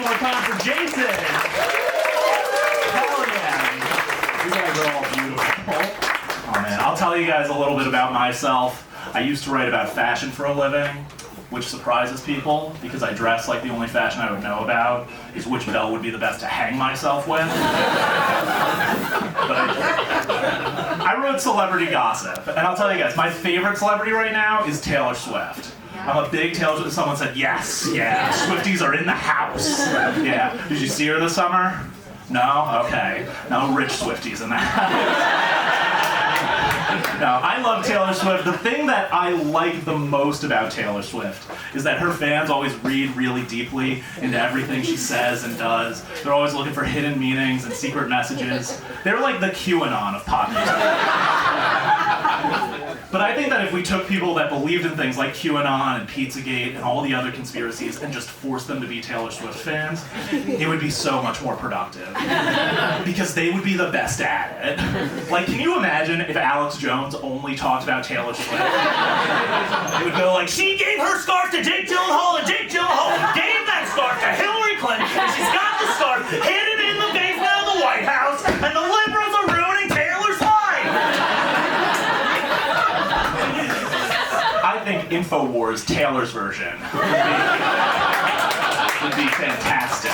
one more time for Jason. Hell yeah. You guys are all beautiful. Oh man, I'll tell you guys a little bit about myself. I used to write about fashion for a living, which surprises people because I dress like the only fashion I would know about is which bell would be the best to hang myself with. But I wrote celebrity gossip, and I'll tell you guys, my favorite celebrity right now is Taylor Swift. I'm a big Taylor Swift. Someone said, yes, yeah, Swifties are in the house. Yeah. Did you see her this summer? No? Okay. No rich Swifties in the house. No, I love Taylor Swift. The thing that I like the most about Taylor Swift is that her fans always read really deeply into everything she says and does. They're always looking for hidden meanings and secret messages. They're like the QAnon of pop music. But I think that if we took people that believed in things like QAnon and Pizzagate and all the other conspiracies and just forced them to be Taylor Swift fans, it would be so much more productive. Because they would be the best at it. Like, can you imagine if Alex Jones only talked about Taylor Swift? It would go like, she gave her scarf to Jake Gyllenhaal, and Jake Gyllenhaal gave that scarf to Hillary Clinton, and she's got the scarf hidden in the basement of the White House, and the liberals are ruining Taylor's life! I think InfoWars, Taylor's version, would be fantastic.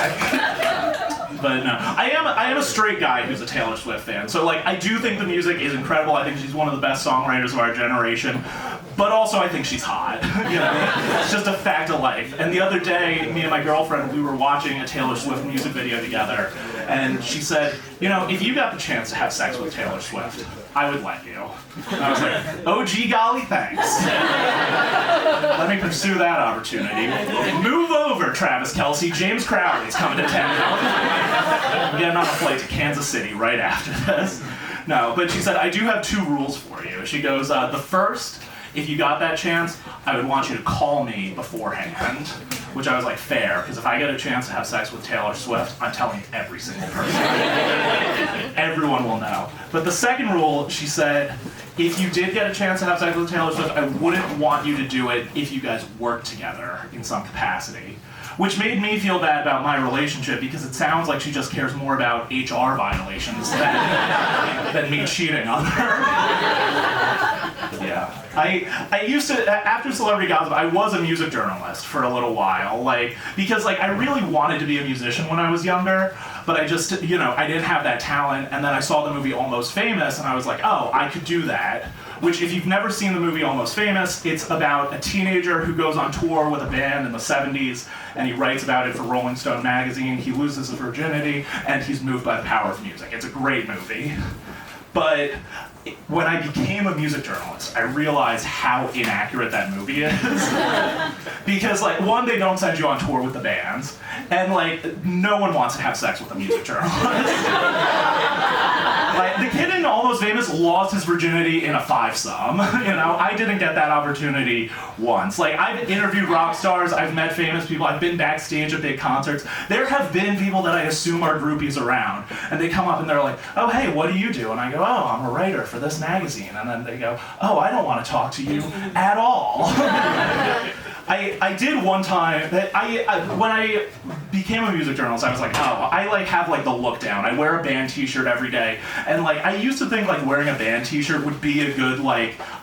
But no, I am a straight guy who's a Taylor Swift fan. So like, I do think the music is incredible. I think she's one of the best songwriters of our generation. But also I think she's hot. You know, it's just a fact of life. And the other day, me and my girlfriend, we were watching a Taylor Swift music video together. And she said, you know, if you got the chance to have sex with Taylor Swift, I would let you. And I was like, oh gee golly, thanks. Let me pursue that opportunity. Move over, Travis Kelce. James Crowley's coming to town. I'm getting on a flight to Kansas City right after this. No, but she said, I do have 2 rules for you. She goes, the first, if you got that chance, I would want you to call me beforehand. Which I was like, fair, because if I get a chance to have sex with Taylor Swift, I'm telling every single person. Everyone will know. But the second rule, she said, if you did get a chance to have sex with Taylor Swift, I wouldn't want you to do it if you guys worked together in some capacity. Which made me feel bad about my relationship because it sounds like she just cares more about HR violations than me cheating on her. Yeah. I used to, after Celebrity Gossip, I was a music journalist for a little while, because I really wanted to be a musician when I was younger, but I just, you know, I didn't have that talent, and then I saw the movie Almost Famous, and I was like, oh, I could do that. Which, if you've never seen the movie Almost Famous, it's about a teenager who goes on tour with a band in the 70s, and he writes about it for Rolling Stone magazine. He loses his virginity, and he's moved by the power of music. It's a great movie. But when I became a music journalist, I realized how inaccurate that movie is. Because, one, they don't send you on tour with the bands, and, no one wants to have sex with a music journalist. The kid in Almost Famous lost his virginity in a 5-some. You know, I didn't get that opportunity once. I've interviewed rock stars, I've met famous people, I've been backstage at big concerts. There have been people that I assume are groupies around, and they come up and they're like, oh, hey, what do you do? And I go, oh, I'm a writer for this magazine. And then they go, oh, I don't want to talk to you at all. I did one time, when I became a music journalist, I was like, oh, I have the look down. I wear a band t-shirt every day. And I used to think wearing a band t-shirt would be a good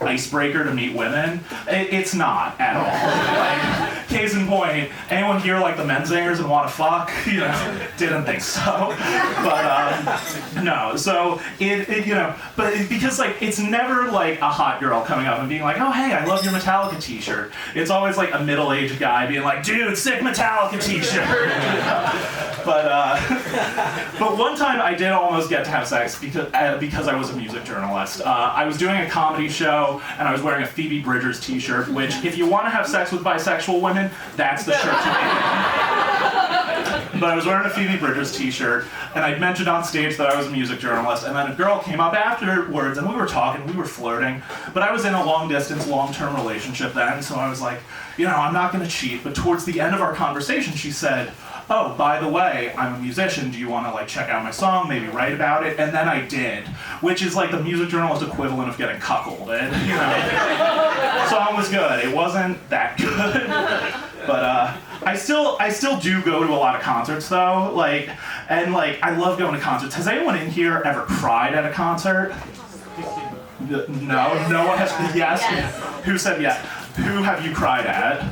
icebreaker to meet women. It's not at all. Case in point, anyone here the Menzingers and want to fuck? You know, didn't think so. But no, so but because it's never a hot girl coming up and being like, oh hey, I love your Metallica t-shirt. It's always a middle-aged guy being like, dude, sick Metallica t-shirt. But one time I did almost get to have sex because I was a music journalist. I was doing a comedy show and I was wearing a Phoebe Bridgers t-shirt, which if you want to have sex with bisexual women, that's the shirt to be. But I was wearing a Phoebe Bridgers t-shirt, and I'd mentioned on stage that I was a music journalist, and then a girl came up afterwards, and we were talking, we were flirting, but I was in a long-distance, long-term relationship then, so I was like, you know, I'm not going to cheat. But towards the end of our conversation, she said, oh, by the way, I'm a musician, do you want to check out my song, maybe write about it? And then I did, which is the music journalist equivalent of getting cuckolded, you know? song was good. It wasn't that good, but I still do go to a lot of concerts though. Like, and like I love going to concerts. Has anyone in here ever cried at a concert? No, no one has. Yes. Who said yes? Who have you cried at?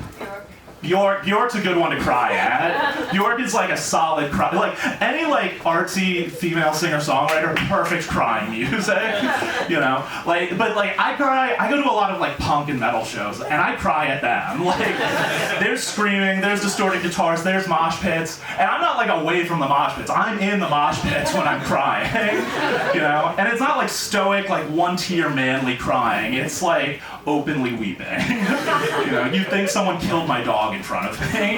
Bjork's a good one to cry at. Bjork is like a solid cry. Like any like artsy female singer-songwriter, perfect crying music. You know, like but like I cry. I go to a lot of like punk and metal shows, and I cry at them. Like there's screaming, there's distorted guitars, there's mosh pits, and I'm not like away from the mosh pits. I'm in the mosh pits when I'm crying. You know, and it's not like stoic, like one-tier manly crying. It's like openly weeping. You know, you think someone killed my dog in front of me,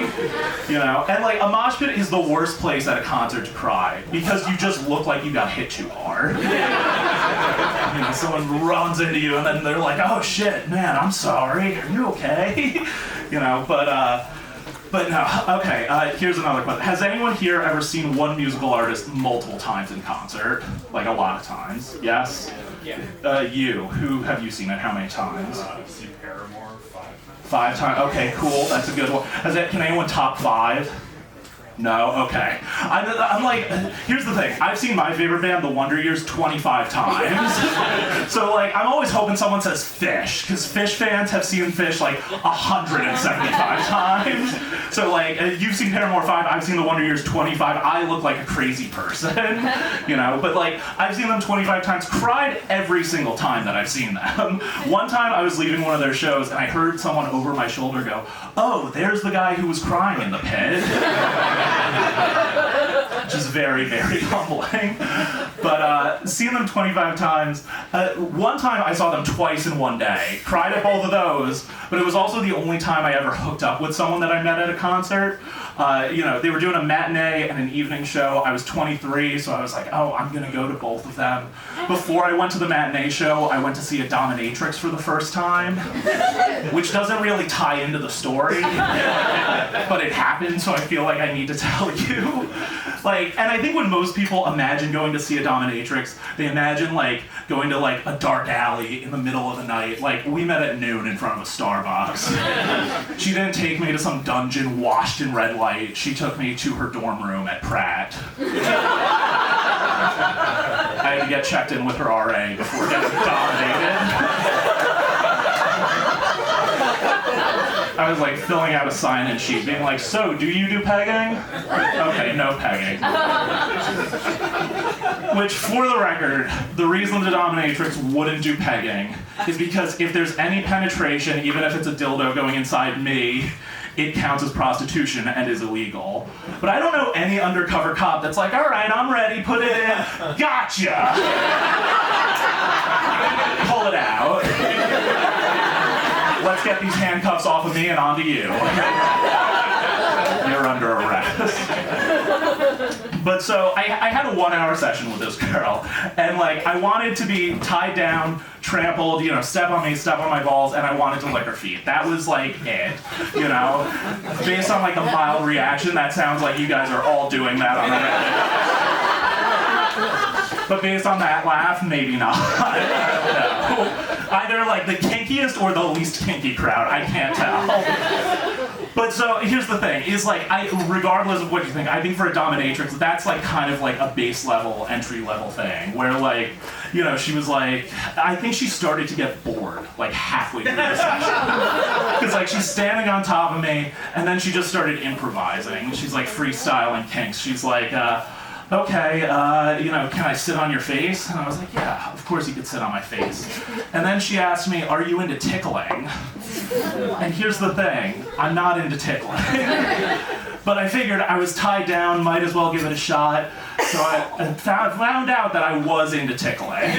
you know? And like a mosh pit is the worst place at a concert to cry because you just look like you got hit too hard. You know, someone runs into you and then they're like, oh shit, man, I'm sorry, are you okay? You know, but no, okay, here's another question. Has anyone here ever seen one musical artist multiple times in concert? Like a lot of times, yes? Yeah. Who have you seen it? How many times? I've seen Paramore 5 times. 5 times? Okay, cool. That's a good one. Can anyone top 5? No? Okay. I'm like, here's the thing. I've seen my favorite band, The Wonder Years, 25 times. So like, I'm always hoping someone says Fish, because Fish fans have seen Fish like 175 times. So like, you've seen Paramore 5, I've seen The Wonder Years 25. I look like a crazy person, you know? But like, I've seen them 25 times, cried every single time that I've seen them. One time I was leaving one of their shows and I heard someone over my shoulder go, oh, there's the guy who was crying in the pit. Which is very, very humbling. But seeing them 25 times, one time I saw them twice in one day. Cried at both of those, but it was also the only time I ever hooked up with someone that I met at a concert. You know, they were doing a matinee and an evening show. I was 23, so I was like, oh, I'm gonna go to both of them. Before I went to the matinee show, I went to see a dominatrix for the first time, which doesn't really tie into the story, but it happened, so I feel like I need to tell you. Like, and I think when most people imagine going to see a dominatrix, they imagine like going to like a dark alley in the middle of the night. Like, we met at noon in front of a Starbucks. She didn't take me to some dungeon washed in red light. She took me to her dorm room at Pratt. I had to get checked in with her RA before getting dominated. I was like filling out a sign-in sheet, being like, so, do you do pegging? Okay, no pegging. Which, for the record, the reason the dominatrix wouldn't do pegging is because if there's any penetration, even if it's a dildo going inside me, it counts as prostitution and is illegal. But I don't know any undercover cop that's like, all right, I'm ready, put it in, gotcha! Pull it out. Let's get these handcuffs off of me and onto you. You're under arrest. But so I had a 1-hour session with this girl, and like I wanted to be tied down, trampled, you know, step on me, step on my balls, and I wanted to lick her feet. That was like it, you know. Based on like the mild reaction, that sounds like you guys are all doing that on the Reddit. But based on that laugh, maybe not. No. Either like the kinkiest or the least kinky crowd, I can't tell. But so here's the thing, is like, regardless of what you think, I think for a dominatrix, that's like kind of like a base level, entry level thing, where like, you know, she was like, I think she started to get bored, like halfway through the session. Because like she's standing on top of me, and then she just started improvising. She's like freestyling kinks. She's like, okay, you know, can I sit on your face? And I was like, yeah, of course you could sit on my face. And then she asked me, are you into tickling? And here's the thing, I'm not into tickling. But I figured I was tied down, might as well give it a shot. So I found out that I was into tickling.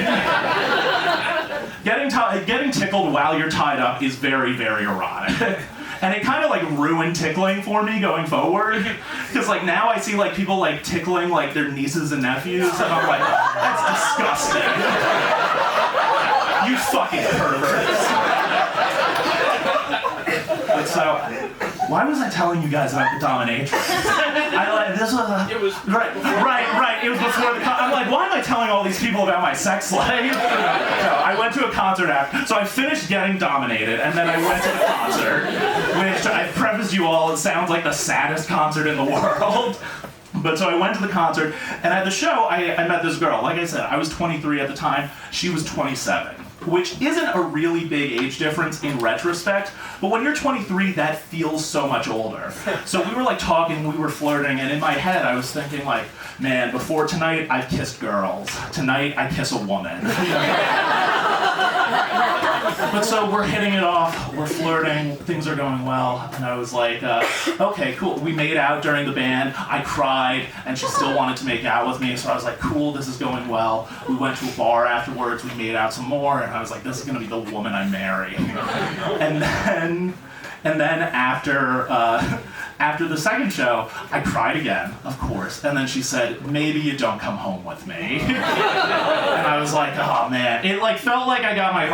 Getting tickled while you're tied up is very, very erotic. And it kind of like ruined tickling for me going forward. Because like now I see like people like tickling like their nieces and nephews, and I'm like, that's disgusting. You fucking perverts. But so, Why was I telling you guys about the dominatrix? This was It was right. It was before the. I'm like, why am I telling all these people about my sex life? No, I went to a concert after, so I finished getting dominated, and then I went to the concert, which I prefaced you all. It sounds like the saddest concert in the world. But so I went to the concert, and at the show, I met this girl. Like I said, I was 23 at the time. She was 27. Which isn't a really big age difference in retrospect, but when you're 23, that feels so much older. So we were like talking, we were flirting, and in my head I was thinking like, man, before tonight I've kissed girls. Tonight I kiss a woman. But so we're hitting it off, we're flirting, things are going well, and I was like, okay, cool. We made out during the band, I cried, and she still wanted to make out with me, so I was like, cool, this is going well. We went to a bar afterwards, we made out some more, and I was like, this is gonna be the woman I marry. And then after the second show, I cried again, of course, and then she said, maybe you don't come home with me. And I was like, oh man, it like felt like I got my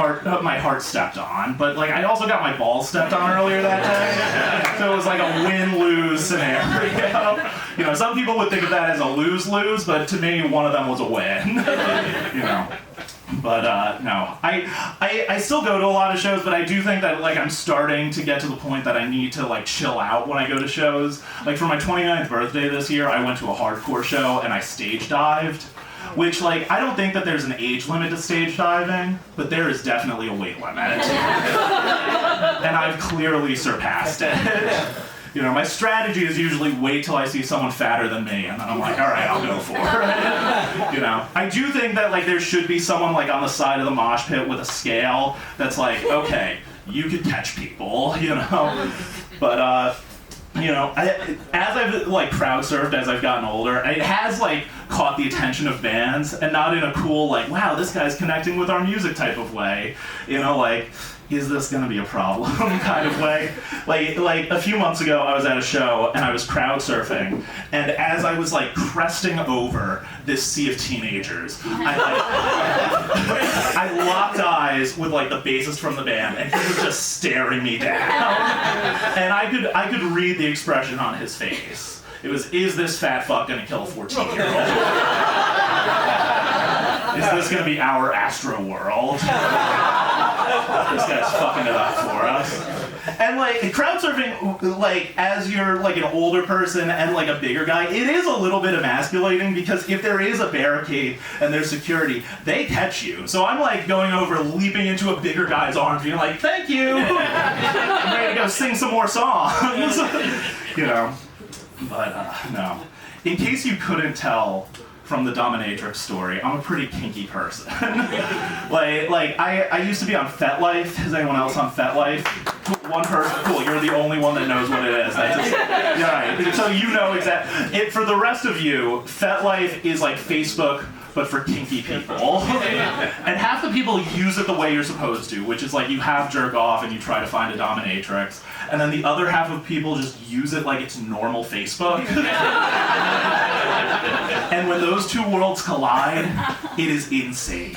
heart stepped on, but like I also got my balls stepped on earlier that day, so it was like a win-lose scenario. You know, some people would think of that as a lose-lose, but to me, one of them was a win. You know. But no, I still go to a lot of shows, but I do think that like I'm starting to get to the point that I need to like chill out when I go to shows. Like for my 29th birthday this year, I went to a hardcore show and I stage dived, which like I don't think that there's an age limit to stage diving, but there is definitely a weight limit. And I've clearly surpassed it. You know, my strategy is usually wait till I see someone fatter than me, and then I'm like, all right, I'll go for it. You know, I do think that like there should be someone like on the side of the mosh pit with a scale that's like, okay, you could catch people, you know. But you know, as I've like crowd surfed as I've gotten older, it has like caught the attention of bands, and not in a cool like, wow, this guy's connecting with our music type of way. You know, like, is this gonna be a problem kind of way? Like a few months ago, I was at a show and I was crowd surfing, and as I was like cresting over this sea of teenagers, I locked eyes with like the bassist from the band, and he was just staring me down, and I could read the expression on his face. It was, is this fat fuck gonna kill a 14-year-old? Is this gonna be our Astro World? This guy's fucking it up for us. And like crowd surfing, like as you're like an older person and like a bigger guy, it is a little bit emasculating because if there is a barricade and there's security, they catch you. So I'm like going over, leaping into a bigger guy's arms, being like, "Thank you, I'm ready to go sing some more songs," you know. But no. In case you couldn't tell from the dominatrix story, I'm a pretty kinky person. like I used to be on FetLife. Is anyone else on FetLife? One person. Cool. You're the only one that knows what it is. That's just, yeah, right. So you know exactly. For the rest of you, FetLife is like Facebook, but for kinky people. And half the people use it the way you're supposed to, which is like you have jerk off and you try to find a dominatrix, and then the other half of people just use it like it's normal Facebook. And when those two worlds collide, it is insane.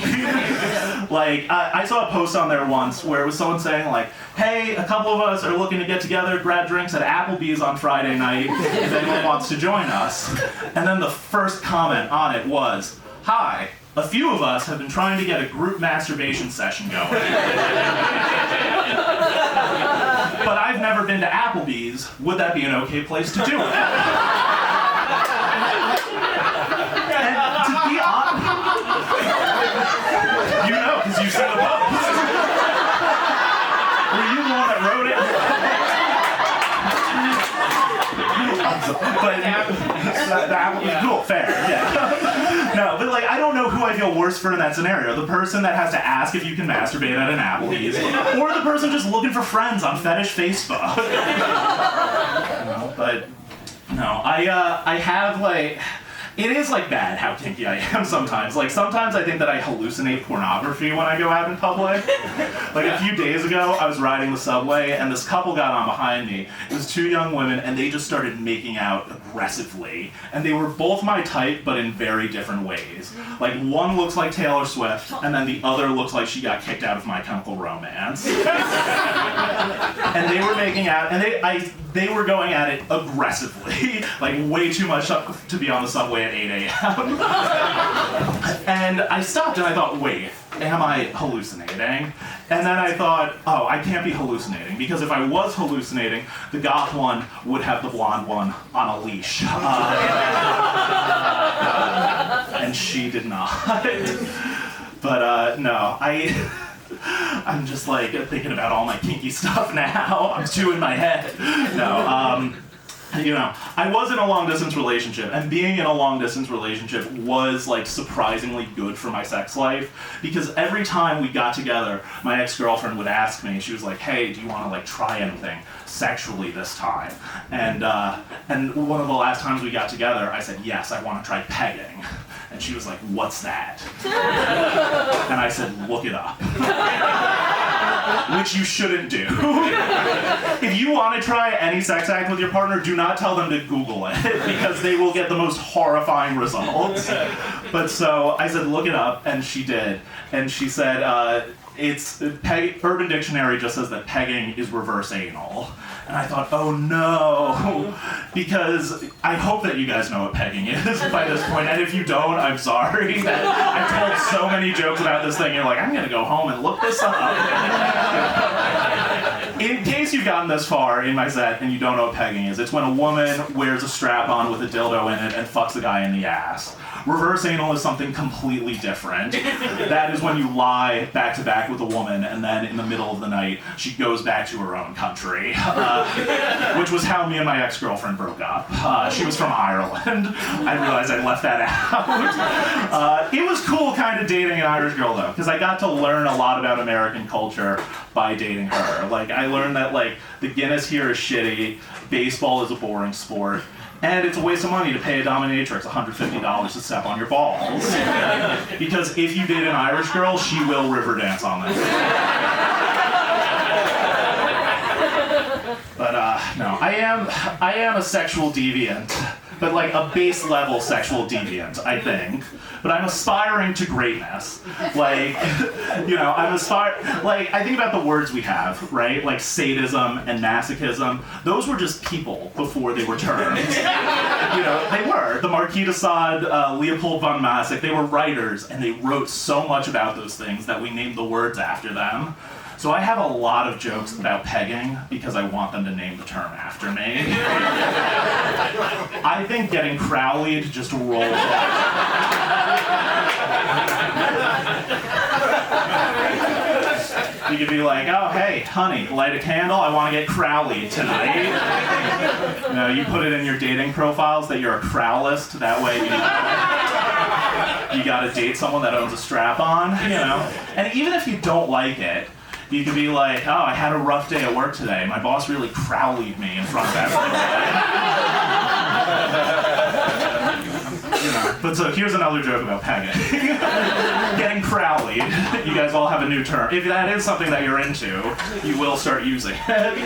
Like, I saw a post on there once where it was someone saying like, hey, a couple of us are looking to get together, grab drinks at Applebee's on Friday night, if anyone wants to join us. And then the first comment on it was, hi, a few of us have been trying to get a group masturbation session going. But I've never been to Applebee's. Would that be an okay place to do it? And to be honest, you know, because you said the post. Were you the one that wrote it? But that was cool, fair, yeah. No, but like, I don't know who I feel worse for in that scenario. The person that has to ask if you can masturbate at an Applebee's, or the person just looking for friends on fetish Facebook. No, but no, I have like, it is like bad how kinky I am sometimes. Like sometimes I think that I hallucinate pornography when I go out in public. Like a few days ago, I was riding the subway and this couple got on behind me. It was two young women and they just started making out aggressively. And they were both my type, but in very different ways. Like one looks like Taylor Swift and then the other looks like she got kicked out of My Chemical Romance. And they were making out, and they were going at it aggressively, like way too much to be on the subway at 8 a.m. And I stopped and I thought, wait, am I hallucinating? And then I thought, oh, I can't be hallucinating, because if I was hallucinating, the goth one would have the blonde one on a leash. And she did not. But no, I'm just like thinking about all my kinky stuff now. I'm too in my head. No, I was in a long distance relationship, and being in a long distance relationship was like surprisingly good for my sex life, because every time we got together, my ex-girlfriend would ask me, she was like, hey, do you want to like try anything sexually this time? And one of the last times we got together, I said, yes, I want to try pegging. And she was like, what's that? And I said, look it up. Which you shouldn't do. If you want to try any sex act with your partner, do not tell them to Google it, because they will get the most horrifying results. But so I said, look it up, and she did. And she said, Urban Dictionary just says that pegging is reverse anal. And I thought, oh no, because I hope that you guys know what pegging is by this point, and if you don't, I'm sorry that I've told so many jokes about this thing, you're like, I'm gonna go home and look this up. In case you've gotten this far in my set and you don't know what pegging is, it's when a woman wears a strap-on with a dildo in it and fucks a guy in the ass. Reverse anal is something completely different. That is when you lie back to back with a woman, and then in the middle of the night, she goes back to her own country, which was how me and my ex-girlfriend broke up. She was from Ireland. I realized I left that out. It was cool kind of dating an Irish girl, though, because I got to learn a lot about American culture by dating her. Like, I learned that, like, the Guinness here is shitty, baseball is a boring sport, and it's a waste of money to pay a dominatrix $150 to step on your balls. Because if you date an Irish girl, she will river dance on them. But no, I am a sexual deviant, but like a base level sexual deviant, I think. But I'm aspiring to greatness. Like, I'm like, I think about the words we have, right? Like sadism and masochism. Those were just people before they were terms. They were. The Marquis de Sade, Leopold von Massoch, they were writers, and they wrote so much about those things that we named the words after them. So I have a lot of jokes about pegging because I want them to name the term after me. I think getting Crowley to just rolls off. You could be like, oh, hey, honey, light a candle. I want to get Crowley tonight. You put it in your dating profiles that you're a Crowlist. That way you got to date someone that owns a strap-on, And even if you don't like it, you could be like, oh, I had a rough day at work today. My boss really Crowleyed me in front of everyone. But so here's another joke about pegging. Getting Crowleyed. You guys all have a new term. If that is something that you're into, you will start using it.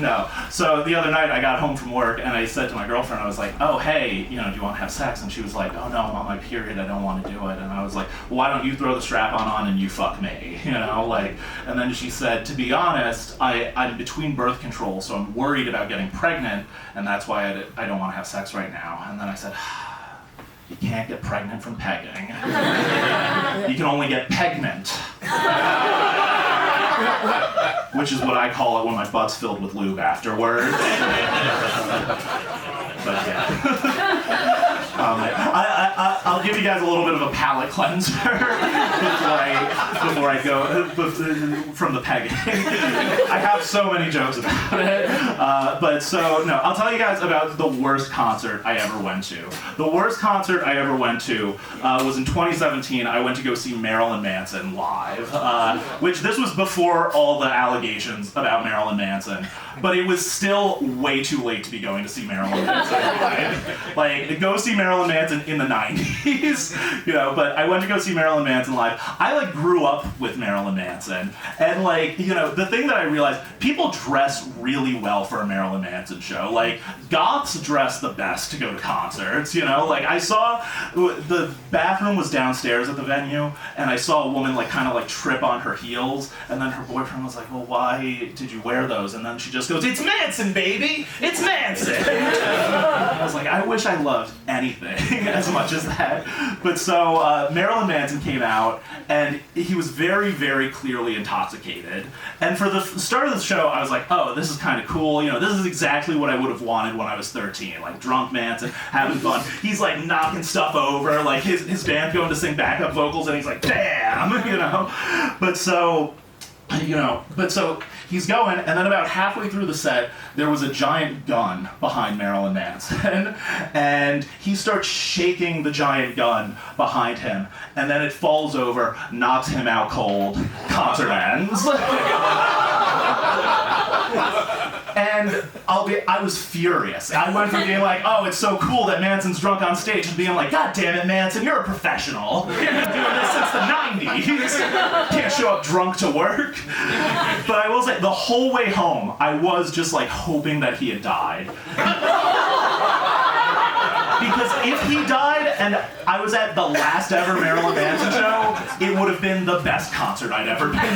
No. So the other night I got home from work and I said to my girlfriend, I was like, oh, hey, do you want to have sex? And she was like, oh no, I'm on my period, I don't want to do it. And I was like, well, why don't you throw the strap-on on and you fuck me? And then she said, to be honest, I'm between birth control, so I'm worried about getting pregnant, and that's why I don't want to have sex right now. And then I said, you can't get pregnant from pegging. You can only get pregnant. Which is what I call it when my butt's filled with lube afterwards. But yeah. I'll give you guys a little bit of a palate cleanser before I go from the pegging. I have so many jokes about it. But so, no, I'll tell you guys about the worst concert I ever went to. The worst concert I ever went to was in 2017. I went to go see Marilyn Manson live, which this was before all the allegations about Marilyn Manson. But it was still way too late to be going to see Marilyn Manson live. Like, like, go see Marilyn Manson in the 90s, you know, but I went to go see Marilyn Manson live. I, like, grew up with Marilyn Manson, and, like, you know, the thing that I realized, people dress really well for a Marilyn Manson show. Like, goths dress the best to go to concerts, you know? Like, I saw, the bathroom was downstairs at the venue, and I saw a woman, like, kind of, like, trip on her heels, and then her boyfriend was like, well, why did you wear those? And then she just goes, it's Manson, baby! It's Manson! I was like, I wish I loved anything as much as that. But so, Marilyn Manson came out, and he was very, very clearly intoxicated. And for the start of the show, I was like, oh, this is kind of cool. You know, this is exactly what I would have wanted when I was 13. Like, drunk Manson, having fun. He's, like, knocking stuff over. Like, his band going to sing backup vocals, and he's like, damn! You know? But so he's going, and then about halfway through the set, there was a giant gun behind Marilyn Manson, and he starts shaking the giant gun behind him, and then it falls over, knocks him out cold, concert ends. And I was furious. I went from being like, oh, it's so cool that Manson's drunk on stage, to being like, God damn it, Manson, you're a professional. You've been doing this since the 90s. Can't show up drunk to work. But I will say, the whole way home, I was just like hoping that he had died. Because if he died and I was at the last ever Marilyn Manson show, it would have been the best concert I'd ever been to.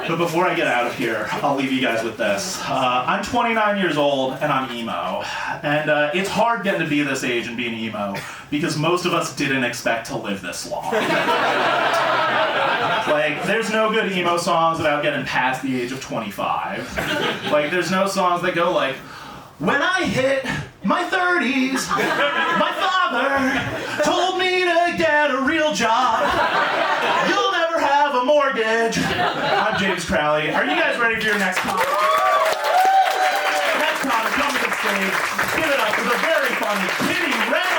But before I get out of here, I'll leave you guys with this. I'm 29 years old and I'm emo. And it's hard getting to be this age and being emo because most of us didn't expect to live this long. Like, there's no good emo songs about getting past the age of 25. Like, there's no songs that go like, when I hit my 30s, my father told me to get a real job. You'll never have a mortgage. I'm James Crowley. Are you guys ready for your next comic? Next comic, come to the stage. Give it up for the very funny Kitty Reynolds.